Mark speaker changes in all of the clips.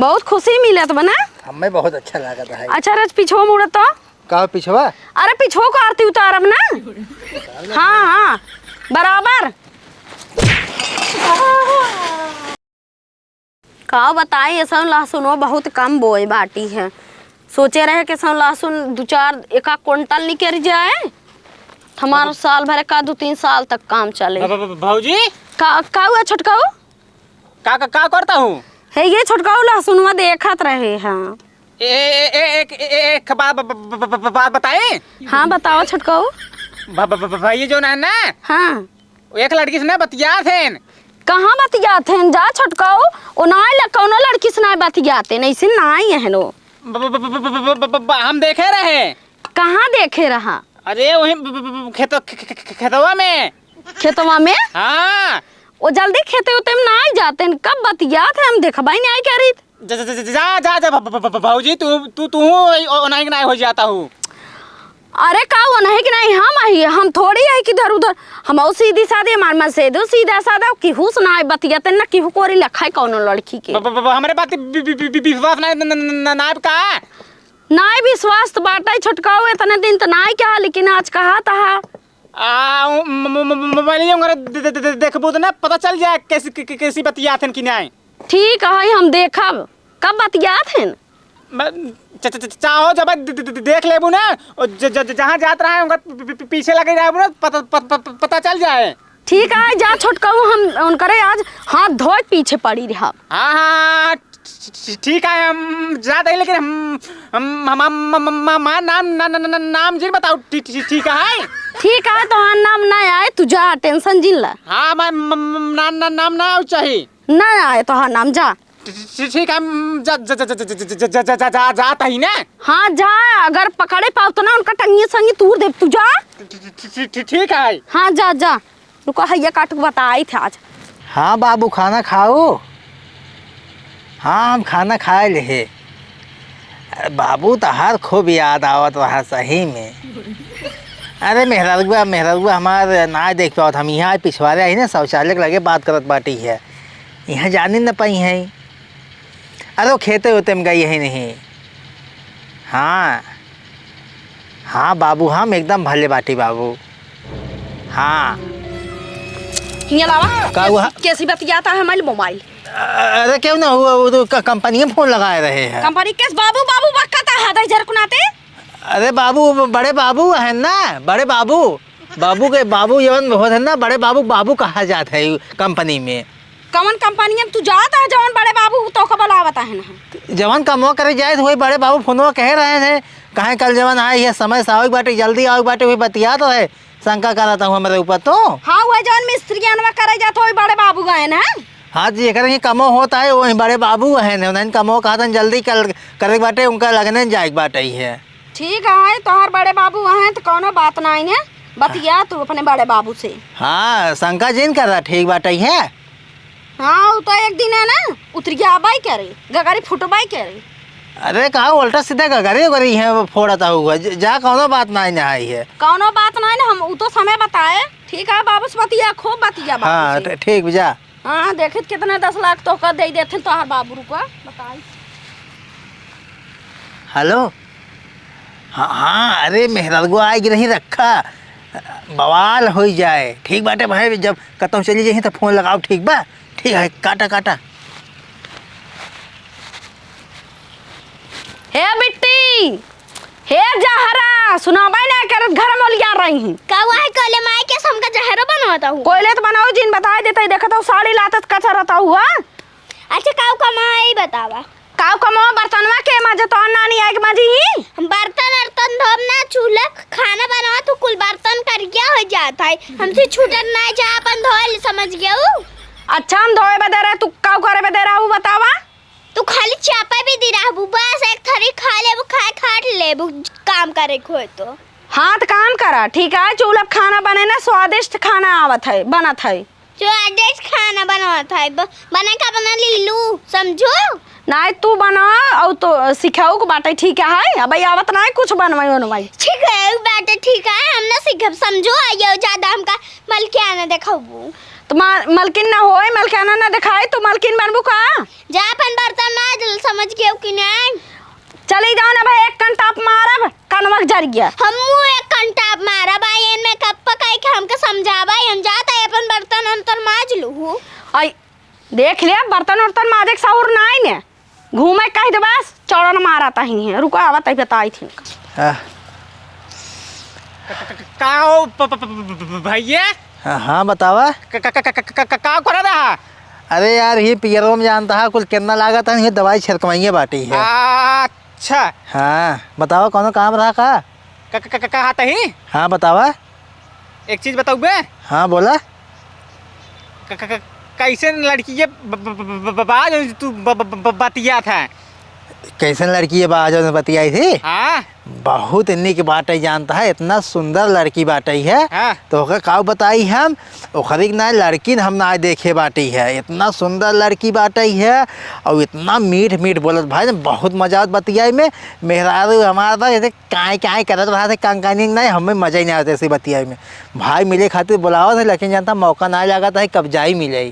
Speaker 1: बहुत खुशी मिलत बना।
Speaker 2: हमें बहुत अच्छा लगा था।
Speaker 1: अच्छा रज पिछो मुड़ तो
Speaker 2: का पिछवा?
Speaker 1: अरे पिछो को आरती उतारब ना। हाँ हाँ बराबर। का बताई ये सब लहसुन बहुत कम बोए बाटी है। सोचे रहे कि सब लहसुन 2-4 क्विंटल निकल जाए, हमारा साल भर का 2-3 साल तक काम चले।
Speaker 3: भाऊजी
Speaker 1: का हुआ छोटकाऊ?
Speaker 3: का करता हूँ?
Speaker 1: है ये छोटकाऊ लहसुन में देखत रहे हैं।
Speaker 3: एक बात बताए।
Speaker 1: हाँ बताओ छोटकाऊ।
Speaker 3: भाई जो ना
Speaker 1: हाँ
Speaker 3: एक लड़की से ना बतिया थे।
Speaker 1: कहाँ बतियाते हैं? जा छोटकाऊ ओ नाई कौनो लड़की से नाई बतियाते नहीं से नाई है नो।
Speaker 3: हम देखे रहे।
Speaker 1: कहाँ देखे रहा?
Speaker 3: अरे वही खेतवा में।
Speaker 1: खेतवा में?
Speaker 3: हाँ
Speaker 1: वो जल्दी खेते होते में नाई जाते हैं। कब बतियाते हम देखा नहीं आई कह रही।
Speaker 3: जा भाऊजी तू नहीं हो जाता हूँ।
Speaker 1: अरे का वो नहीं कि नहीं हम आई हम थोड़ी है कि इधर उधर हम सीधी सादी हमार मन से दो सीधा सादा केहू से ना बतियाते ना केहू कोरी लखाई कौनो लड़की के।
Speaker 3: हमारे बात विश्वास ना का
Speaker 1: नाई विश्वास तो बाटा छोटकाऊ इतने दिन तो नाई क्या लेकिन आज कहा था
Speaker 3: देखबो तो ना पता चल जाए कैसी बतियात हैं कि नहीं।
Speaker 1: ठीक है हम देखब कब बतियात हैं।
Speaker 3: चाहो जब देख लेबू ना जहाँ जात रहा है उनका पीछे लगे जाए ना पता चल जाए।
Speaker 1: ठीक है जा छोटकाऊ हम उनकरे आज हाथ धोए पीछे पड़ी रहा।
Speaker 3: हाँ हाँ ठीक है हम जाते हैं लेकिन हम नाम जी बताओ। ठीक है
Speaker 1: ठीक है तो हाँ नाम ना आए तू जा टेंशन जिन ला।
Speaker 3: हाँ मैं नाम ना चाहिए
Speaker 1: ना आए तो हाँ नाम जा।
Speaker 3: ठीक है जाता ही ना।
Speaker 1: हाँ जा अगर पकड़े पाओ तो ना उनका टंगी संगी तूर दे तू जा।
Speaker 3: ठीक है
Speaker 1: हाँ जा जा रुको हैया काट के बताई थे आज।
Speaker 2: हाँ बाबू खाना खाओ। हाँ हम खाना खाए ले। बाबू तो हर खूब याद आवत रहा सही में। अरे मेहरगुआ हमारे ना देख पाओ हम यहाँ पिछवाड़े आई ना शौचालय के लगे बात करत बाटी है यहाँ जाने न पाई है। अरे वो खेते होते में गई है नहीं। हाँ हाँ बाबू हम एकदम भले बाटी बाबू। हाँ
Speaker 1: का हुआ? कैसी बतियाता है हमारे मोबाइल?
Speaker 2: अरे क्यों ना हुआ वो तो कंपनी में फोन लगाए रहे हैं।
Speaker 1: कंपनी केस बाबू बाबू बक्का है दे जरकुनाते।
Speaker 2: अरे बाबू बड़े बाबू है ना बड़े बाबू के बाबू जवन होते हैं ना बड़े बाबू कहा जाता है कंपनी में।
Speaker 1: कौन कंपनी में तू जाता है जवन बड़े बाबू तो कबल आवता है ना
Speaker 2: जवन कमो करे जाए तो वही बड़े बाबू फोनवा कह रहे थे कहे कल जवन आए ये समय से आओ बाटे जल्दी आओ बाटे वही बतिया तो है शंका कराता हूँ हमारे ऊपर तो।
Speaker 1: हाँ वही जवन मिस्त्री अनवा करे जाता वही बड़े बाबू गए ना।
Speaker 2: हाँ जी अगर कमो होता है वही बड़े बाबू है उन्होंने कमो कहा था जल्दी करे बाटे उनका लगने जाए बाटे ही है।
Speaker 1: ठीक है तोहर बड़े बाबू हैं तो कोनो बात नहीं है बतिया तू अपने बड़े बाबू से।
Speaker 2: हाँ शंका जिन कर रहा ठीक बाटे है।
Speaker 1: हाँ तो एक दिन है ना उतर गया बाई करे गगारी फुटबाई करे।
Speaker 2: अरे कहा उल्टा सीधा गगारी है वो फोड़ता हुआ जा कोनो बात नहीं आई है।
Speaker 1: कोनो बात नहीं ना हम तो समय बताए। ठीक है बाबू से बतिया खूब बतिया बाबू
Speaker 2: हाँ
Speaker 1: से।
Speaker 2: ठीक जा।
Speaker 1: हाँ देखित कितने 10 लाख तो कर दे देते तोहर बाबू रुपया बताई।
Speaker 2: हेलो हाँ अरे मेहरगुआ आएगी नहीं रखा बवाल हो जाए। ठीक बाटे भाई जब कतौ चली जाए तो फोन लगाओ ठीक बा। ठीक है काटा।
Speaker 1: हे बिट्टी हे जहरा सुनाबे ना करत घर में लिया रही
Speaker 4: का है कोले माई के हमका जहरा बनवाता हूँ।
Speaker 1: कोयले तो बनाओ जिन बताए देते देखता हूँ साड़ी लातत कचा रहता हुआ।
Speaker 4: अच्छा काऊ का माई बतावा
Speaker 1: काऊ कमो बर्तनवा के मजे तो नानी आए के मजी ही
Speaker 4: हम बर्तन धोब ना चूल्हा खाना बनावा तो कुल बर्तन कर क्या हो जाता है हमसे छूटन ना जा अपन धोल समझ गया।
Speaker 1: अच्छा हम धोए बदे रहे तू काऊ करे बदे रहा बतावा।
Speaker 4: तू खाली चापा भी दी रहा बस एक थरी खा ले वो खाट ले काम करे खोए तो।
Speaker 1: हाथ काम करा ठीक है चूल्हा खाना बने ना स्वादिष्ट खाना आवत है बनत है।
Speaker 4: स्वादिष्ट खाना बनवाता है बना का बना लीलू समझो
Speaker 1: नहीं तू बना और तो सिखाऊ को बाटे ठीक है अब आवत नहीं कुछ बनवाई
Speaker 4: ठीक है बाटे ठीक है हम ना सीखब समझो आइयो ज्यादा हमका मलकियाना देखाबू
Speaker 1: तो मलकिन ना होए मलकियाना ना दिखाए तो मलकिन बनबू का
Speaker 4: जा अपन बर्तन माज समझ
Speaker 1: कर गया।
Speaker 4: हम एक घंटा मारा भाई में कब पकाई के हमके समझावा हम जाता है अपन बर्तन अंतर माज लू।
Speaker 1: आई देख लिया बर्तन उर्तन माजे के साउर ना आई ने घूमे कह दे बस चौड़न मारा ता ही है। रुको आवत है बताई थी
Speaker 3: का हो भैया?
Speaker 2: हाँ बतावा।
Speaker 3: का कर रहा?
Speaker 2: अरे यार ये पियरों में जानता है कुल कितना लागत है, ये दवाई छिड़कवाइए बाटी है।
Speaker 3: अच्छा
Speaker 2: हाँ बतावा कौन काम रहा का?
Speaker 3: कहा ही?
Speaker 2: हाँ बतावा।
Speaker 3: एक चीज बताऊ बे।
Speaker 2: हाँ बोला।
Speaker 3: कैसे लड़की ये बाज तू बतिया था?
Speaker 2: कैसन लड़की है बाज बतियाई थी?
Speaker 3: हाँ
Speaker 2: बहुत इन्हीं की बात जानता है, इतना सुंदर लड़की बाटी है।
Speaker 3: हाँ।
Speaker 2: तो ओकर का बताई हम ओखरी ना लड़की हम ना देखे बाटी है, इतना सुंदर लड़की बाटी है और इतना मीठ मीठ बोलत भाई ने बहुत मजा बतियाई में। मेहरारू हमारा ऐसे काय करत रहा थे कंकानी नहीं, हमें मजा ही नहीं आता ऐसे बतियाई में। भाई मिले खातिर बुलाओ थे लेकिन जानता मौका ना लगा था कब जाई मिले।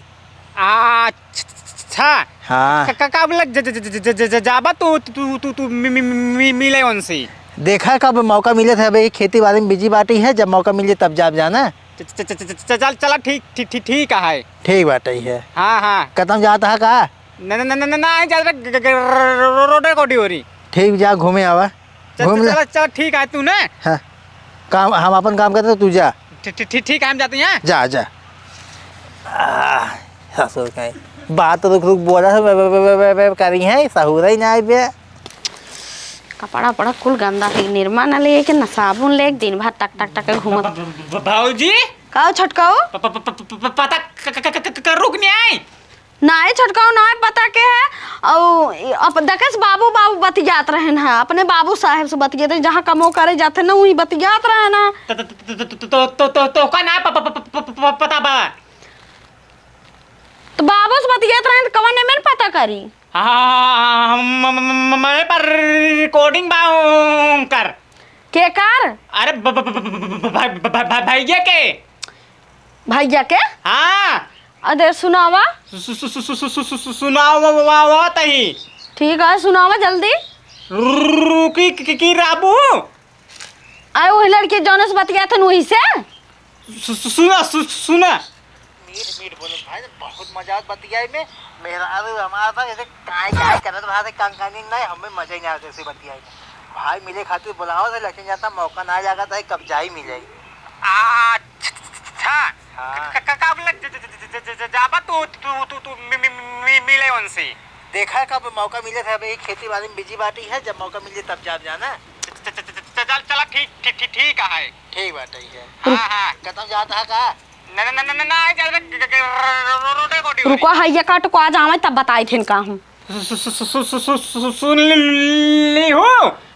Speaker 3: अच्छा
Speaker 2: हाँ
Speaker 3: कब लग जाबा तू मिले उनसे?
Speaker 2: देखा कब मौका मिले थे, अभी खेती बाड़ी में बिजी बाटी है, जब मौका मिले तब जाब जाना।
Speaker 3: चल चला ठीक है।
Speaker 2: ठीक बाटी है।
Speaker 3: हाँ हाँ
Speaker 2: कदम जाता है का?
Speaker 3: रोडे कोडी हो रही।
Speaker 2: ठीक जा घूमे आवा घूम ले।
Speaker 3: चल ठीक है तू ने
Speaker 2: हाँ काम हम अपन काम करते तू जा।
Speaker 3: ठीक है हम जाते हैं।
Speaker 2: जा जा ससुर का बात रुक रुक बोला करी है सहूर ही ना बे।
Speaker 1: कपड़ा पड़ा कुल गंदा है, निरमा न ले के न साबुन ले दिन भर टक टक टक घूमत।
Speaker 3: भाऊजी
Speaker 1: काओ छटकाओ
Speaker 3: पता रुक नहीं आई
Speaker 1: नाय छटकाओ नाय पता के है और अब देखस बाबू बाबू बतियात रहे ना, अपने बाबू साहब से बतियाते जहाँ कमो करे जाते ना वही बतियात रहे ना।
Speaker 3: तो का ना पता बा
Speaker 1: तो बाबू से बतियात रहे तो कवन में पता करी।
Speaker 3: हाँ मेरे पर रिकॉर्डिंग कर
Speaker 1: के कर?
Speaker 3: अरे भैया के
Speaker 1: भैया के?
Speaker 3: हाँ
Speaker 1: अरे सुनावा
Speaker 3: सुनावा तही।
Speaker 1: ठीक है सुनावा जल्दी।
Speaker 3: रुकी की राबू
Speaker 1: आए वही लड़की जौन से बतियात हन वही से
Speaker 3: सुना
Speaker 2: मीठ मीठ बोलो भाई बहुत मजा बतियाई में। मेहरारू हमारा था जैसे काय करत रहा थे कंकानी नहीं, हमें मजा ही नहीं आता ऐसे बतियाई में। भाई मिले खातिर बुलाओ थे लेकिन जाता मौका ना लगा था कब जाई मिले।
Speaker 3: अच्छा कब लग जाबा तू मिले उनसे?
Speaker 2: देखा कब मौका मिले थे, अभी खेती बाड़ी में बिजी बाटी है, जब मौका मिले तब जाब जाना।
Speaker 3: चला ठीक है।
Speaker 2: ठीक बात है।
Speaker 3: हाँ हाँ
Speaker 2: कदम जाता है का?
Speaker 1: रुको हैया काट को आज आवे तब बताई थे का हूँ।
Speaker 3: सुन ली हो?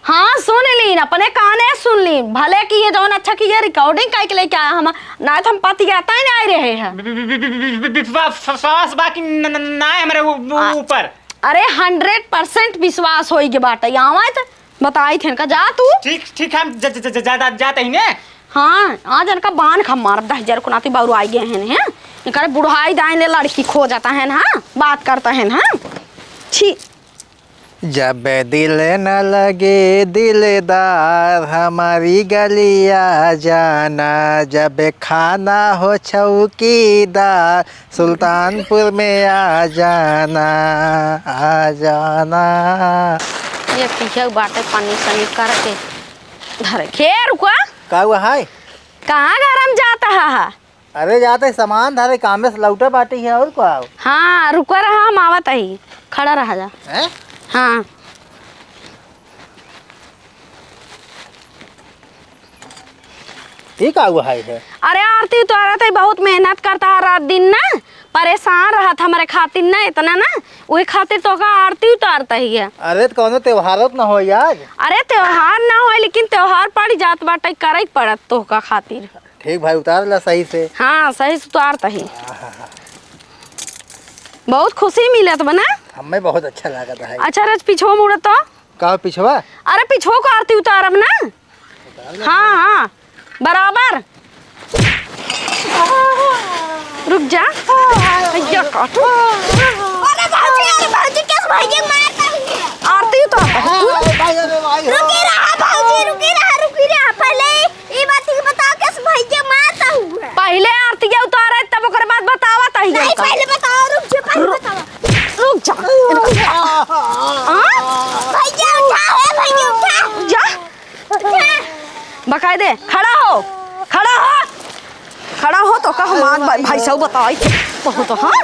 Speaker 1: हाँ सुन ली अपने काने सुन ली, भले कि ये जौन अच्छा की ये रिकॉर्डिंग करके लेके आया हम ना तो हम पति आता ही नहीं रहे हैं।
Speaker 3: विश्वास बाकी ना है हमारे ऊपर।
Speaker 1: अरे 100% विश्वास होई के बाटे आवा तो बताई थे का जा तू।
Speaker 3: ठीक हम जाते ही ने।
Speaker 1: हाँ आज इनका बान खम मार 10,000 को नाती बाबू आई गए हैं इनका बुढ़ाई दाई ले लड़की खो जाता है ना बात करता है ना। छी
Speaker 2: जब दिल न लगे दिलदार हमारी गलिया जाना, जब खाना हो चौकीदार सुल्तानपुर में आ जाना आ जाना।
Speaker 1: ये पीछे बाटे पानी सनी करके धरे खेर रुका
Speaker 2: का हुआ है?
Speaker 1: कहाँ गरम जाता है?
Speaker 2: अरे जाते सामान धारे काम में लौटा बाटी है और को आओ।
Speaker 1: हाँ रुका रहा हम आवत ही खड़ा रहा जा।
Speaker 2: हैं?
Speaker 1: हाँ
Speaker 2: ठीक हुआ है।
Speaker 1: अरे आरती उतारा था बहुत मेहनत करता है रात दिन ना, परेशान रहा था हमारे खातिर ना इतना ना, वही खातिर तो का आरती उतारता ही है।
Speaker 2: अरे तो कौनो त्योहार ना हो यार।
Speaker 1: अरे त्योहार ना हो लेकिन त्योहार पड़ जात बाटे करे पड़त तो का खातिर।
Speaker 2: ठीक भाई उतार ला सही से।
Speaker 1: हाँ सही से उतारता ही बहुत खुशी मिलत बना
Speaker 2: हमें बहुत अच्छा लगा था।
Speaker 1: अच्छा रज पिछो मुड़त तो
Speaker 2: का पिछवा?
Speaker 1: अरे पिछो को आरती उतारब ना। हाँ हाँ बराबर रुक जा। भैया काटो।
Speaker 4: अरे भाजी कैसे भैया मारता है?
Speaker 1: आरती उतार
Speaker 4: रुकी रहा भाजी रुकी रहा भैया उठा है, भैया उठा।
Speaker 1: जा बकायदे खड़ा हो, खड़ा हो, खड़ा हो तो का हम भाई साहब बताई बहुत। हाँ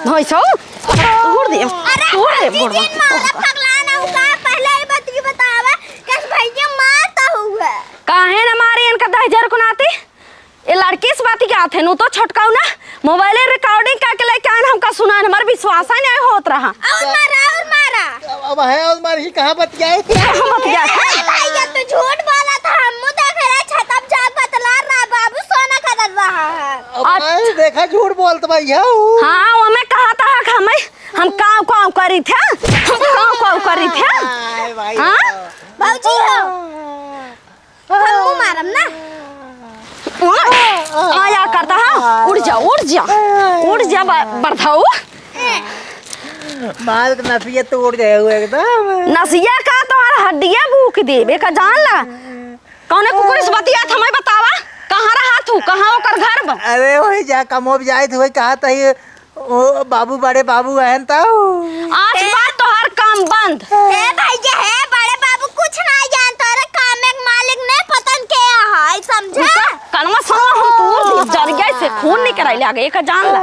Speaker 1: भाई साहब तोड़ दे, तोड़ दे बोड़
Speaker 4: पगला ना उठा, पहले ही बतरी बतावा कि भैया मारता हुआ
Speaker 1: काहे न मारे इनका 10,000 को नाते। ये लड़की से बात क्या थे नु तो छटकाऊ ना मोबाइल रिकॉर्डिंग करके लेके आन हमका सुना, हमारा विश्वास ही नहीं होत रहा।
Speaker 4: और मारा
Speaker 2: अब है और मारी कहाँ बतियाए थे?
Speaker 1: हम बतिया
Speaker 4: भैया तो झूठ बोला था, हम देख रहे छतम जाग बतला रहा, बाबू सोना कर रहा है।
Speaker 2: अब मैं देखा झूठ बोलता भैया।
Speaker 1: हाँ वो मैं कहा था हम काम काम करी थे, हम काम काम करी थे। हाँ
Speaker 4: बाबूजी हो हम मारम ना
Speaker 1: आया करता है, उड़ जा उड़ जा उड़ जा बढ़ाऊ।
Speaker 2: मार के नसिया तोड़ जाए हुए एकदम।
Speaker 1: नसिया का तोहर हड्डियां भूख देबे का जान ला। कौने कुकुर से बतिया था मैं बतावा, कहाँ रहा तू, कहाँ ओकर घर बा?
Speaker 2: अरे वही जा कमो जाए थे, वही कहा था ये ओ बाबू बड़े बाबू आए ता
Speaker 1: आज बात तोहर काम बंद।
Speaker 4: ए भैया है बड़े बाबू कुछ नहीं जानता रे, काम एक मालिक ने पतन के है समझा।
Speaker 1: कनमा समा हम तोड़ दी जरिया से खून निकल आइले आगे एक जान ला।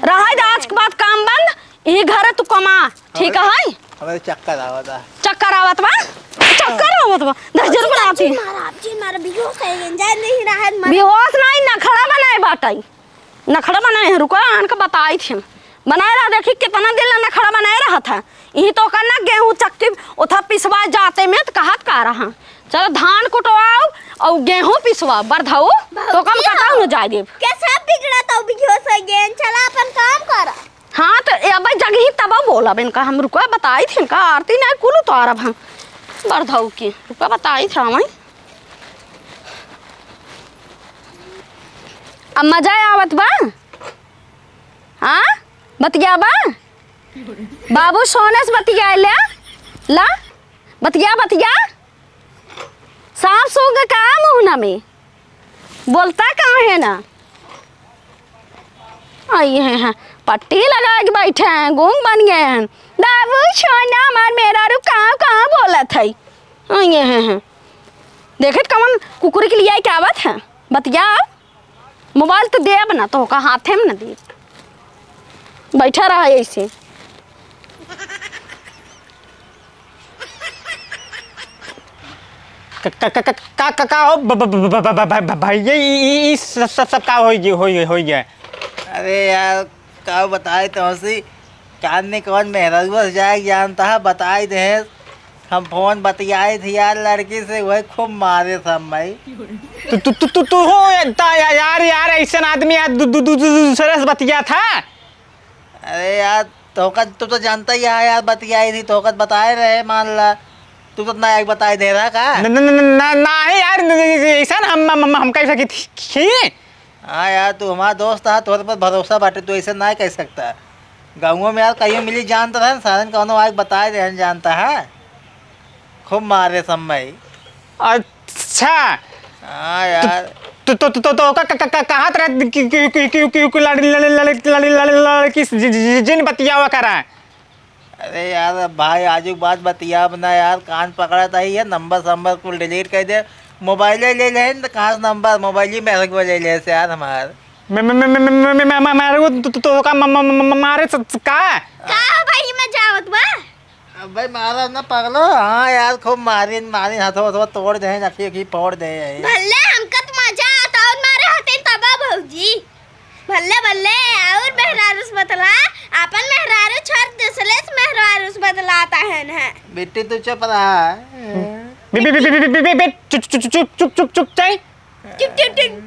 Speaker 1: रहा दे आज के बाद काम बंद, ई घर तू कमा ठीक है।
Speaker 2: हमारे चक्कर आवता,
Speaker 1: चक्कर आवत बा, चक्कर आवत बा 10,000 बनाती।
Speaker 4: मारा बेहोश है, जान नहीं रहा है।
Speaker 1: बेहोश नहीं नखड़ा बनाए बाटाई, नखड़ा बनाए रुको आनका बताई थी बनाए रहा। देखी कितना दिन नखड़ा बनाए रहा था। यही तो करना गेहूं चक्की उथा पिसवा जाते में तो कहा का रहा। चलो धान कुटवाओ और गेहूं पिसवा बढ़ाओ तो कम कटाऊ न जाए देव।
Speaker 4: कैसा बिगड़ा तो बेहोश हो गए, चला अपन काम कर।
Speaker 1: हाँ तो अब जगह तब बोला इनका हम रुको बताई थी इनका आरती नहीं कुल तो आरब हम बढ़ाऊ की रुको बताई था मैं। अब मजा आवत बा। हाँ बतिया बा बाबू सोने से बतिया ला बतिया बतिया सांप सूंघ का मुँह में बोलता कहाँ है ना। आई है पट्टी लगा के बैठे हैं, गूंग बन गए हैं। बाबू सोना मार मेरा रू कहाँ कहाँ बोला था। आई है देखे कमन कुकुर के लिए क्या बात है बतिया। मोबाइल तो देब ना तो का हाथे में न दे, बैठा रहा ऐसे।
Speaker 3: का हो भैया ई सब का हो गया।
Speaker 2: अरे यार का बताए तो हंसी कान में कौन मेहरबा जाए जानता है बताए दे। हम फोन बतियाए थे यार लड़की से, वही खूब मारे सब भाई।
Speaker 3: तू हो यार ऐसा आदमी यार दूसरे से बतिया था।
Speaker 2: अरे यार तू तो जानता ही है यार, बतियाई थी तो बताए रहे मान ला। तू तो ना एक बताए दे रहा का
Speaker 3: ना यार ऐसा हम कह सकी थी।
Speaker 2: हाँ यार तू हमारा दोस्त है, तोरे पर भरोसा बाटे, तू ऐसा ना कह सकता। गाँवों में यार कहीं मिली जानता था साधन कौन आग बताए दे जानता है। खूब मारे सब भाई।
Speaker 3: अच्छा
Speaker 2: हाँ यार
Speaker 3: तो कहा लड़की जिन बतिया हुआ करा।
Speaker 2: अरे यार भाई आजू बात बतिया बना यार, कान पकड़ा था ही है, नंबर को डिलीट कर दे। मोबाइल ले ले तो कहाँ से नंबर मोबाइल ही मेरे को ले ले से यार हमार
Speaker 3: तो का मारे का
Speaker 4: भाई मैं जावत बा।
Speaker 2: अब भाई मारा ना पगलो। हाँ यार खूब मारी हाथों तोड़ दे नफी फोड़ दे।
Speaker 4: भले हमका तो मजा आता और मारे हाथे तबा भौजी। भले भले और मेहरारूस बतला अपन मेहरारू छोड़ दूसरे से मेहरारूस बतलाता है ना।
Speaker 2: बेटी तू चुप रहा।
Speaker 3: चुप चाहिए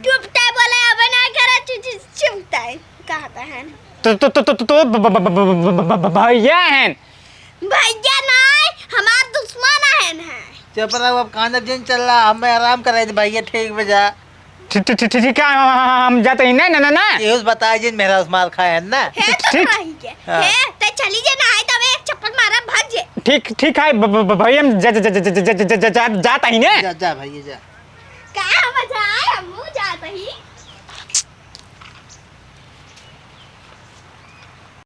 Speaker 4: चुपता बोले अब ना करा चुपता है कहता है।
Speaker 3: तो भैया है
Speaker 4: भैया नहीं हमार दुश्मन है ना।
Speaker 2: चुप रहा। अब खाना दिन चल रहा, हमें आराम कराए भैया ठीक बजा।
Speaker 3: ठीक है हम जाते ही ना
Speaker 2: ये बताए जिन मेरा उस माल खाए है ना।
Speaker 4: है तो नहीं के है तो चली जे ना है तब एक चप्पल मारा भाग जे।
Speaker 3: ठीक है भैया हम जाता ही ना।
Speaker 2: जा भैया जा।
Speaker 4: का मजा आए हम जाते ही।